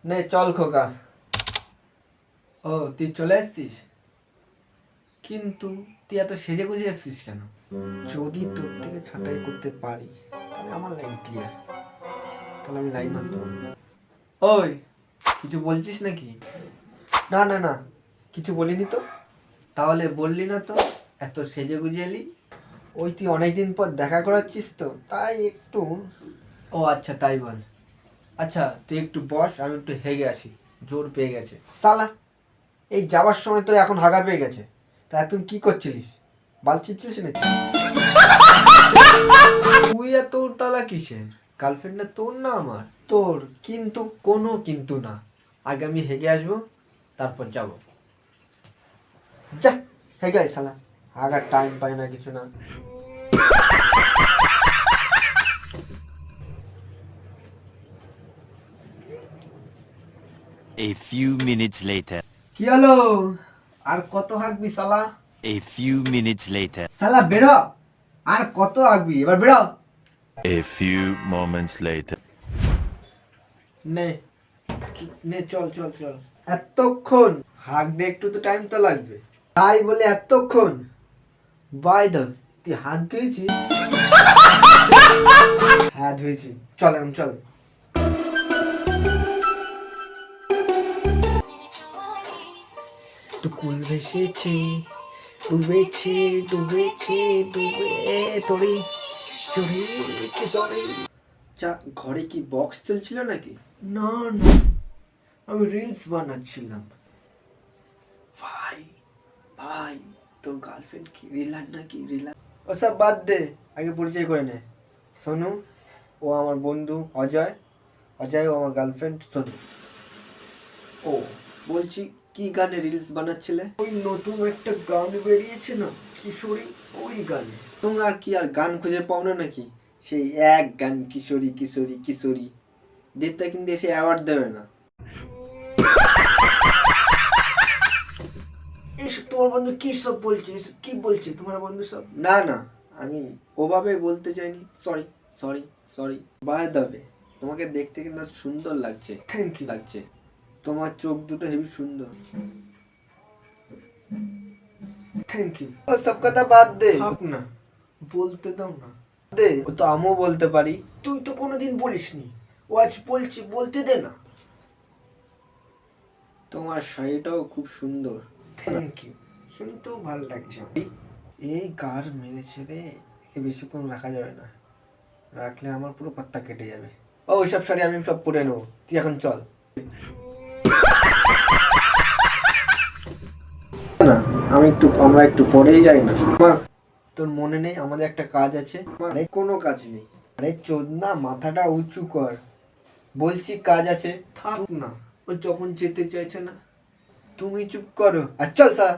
নে চল খোকা। ও তুই চলে এসছিস, কিন্তু তুই এত সেজে গুজে এসছিস কেন? যদি তোর থেকে ছাঁটাই করতে পারি তাহলে আমার লাইন ক্লিয়ার, তাহলে আমি লাইন মানতে পারবো। ওই কিছু বলছিস নাকি? না না না, কিছু বলিনি তো। তাহলে বললি না তো এত সেজে গুজে এলি? ওই তুই অনেকদিন পর দেখা করাচ্ছিস তো তাই একটু। ও আচ্ছা তাই বল। আচ্ছা তুই একটু বস, আমি একটু হেগে আসি, জোর পেয়ে গেছে সালা। এই যাওয়ার সময় তোর এখন হাগা পেয়ে গেছে, তা তুই কি করছিলিস? বাল ছিচ্ছিলিস নাকি? তুই এত তালা কিসের? গার্লফ্রেন্ডটা তোর না আমার? তোর কিন্তু কোনো কিন্তু না, আগে আমি হেগে আসবো তারপর যাব। যা হেগে আয় সালা, আগার টাইম পাই না কিছু না। A few minutes later. কি হলো? আর কত হাঁকবি সালা? A few minutes later. সালা বেরো, আর কত হাঁকবি, এবার বেরো। A few moments later. নে নে চল চল চল। এতক্ষণ হাঁকতে একটু তো টাইম তো লাগবে, তাই বলে এতক্ষণ? বাই দা, তুই হাত ধুয়েছিস? হ্যাঁ ধুয়েছি, চল এখন চল। টুকুল ভেসেছে, ডুবেছে ডুবেছে ডুবে তোরে চড়ে কি সরে। চা ঘরে কি বক্স চলছিল নাকি? না না, আমি রিলস বানাচ্ছিলাম। ভাই ভাই, তোর গার্লফ্রেন্ড কি রিলার নাকি? রিলার ওসব বাদ দে, আগে পরিচয় করে নে। সোনু, ও আমার বন্ধু অজয়। অজয় ও আমার গার্লফ্রেন্ড সোনু। ও বলছি, কি গানে রিলস বানাচ্ছিলে? ওই নতুন একটা গান বেরিয়েছে না, কিশোরী, ওই গানে। তোমরা কি আর গান খুঁজে পাও না নাকি? সেই এক গান, কিশোরী কিশোরী কিশোরী। দেবতা কিন্তু এসে অ্যাওয়ার্ড দেবে না। এইসব তোমার বন্ধু কি সব বলছে? এসব কি বলছে তোমার বন্ধু সব? না না, আমি ওভাবে বলতে চাইনি। Sorry sorry sorry. By the way, তোমাকে দেখতে কিন্তু সুন্দর লাগছে। Thank you. লাগছে, তোমার চোখ দুটো হেবি সুন্দর। Thank you. ও সব কথা বাদ দে, থাক না, বলতে দাও না। দে, ও তো আমিও বলতে পারি। তুই তো কোনোদিন বলিসনি, ও আজ বলছি, বলতে দে না। তোমার শাড়িটাও খুব সুন্দর। থ্যাংক ইউ, শুনতেও ভালো লাগছে। এই গার মেরেছে রে, একে বেশিক্ষণ রাখা যাবে না, রাখলে আমার পুরো পাত্তা কেটে যাবে। ও ওইসব শাড়ি আমি সব পরে নেবো, তুই এখন চল। না, আমরা একটু পরেই যাই না? আমার তোর মনে নেই আমাদের একটা কাজ আছে? আরে কোনো কাজ নেই। আরে চোদনা, মাথাটা উঁচু কর, বলছি কাজ আছে। থাক না, ও যখন যেতে চাইছে না, তুমি চুপ করো আর চল সা।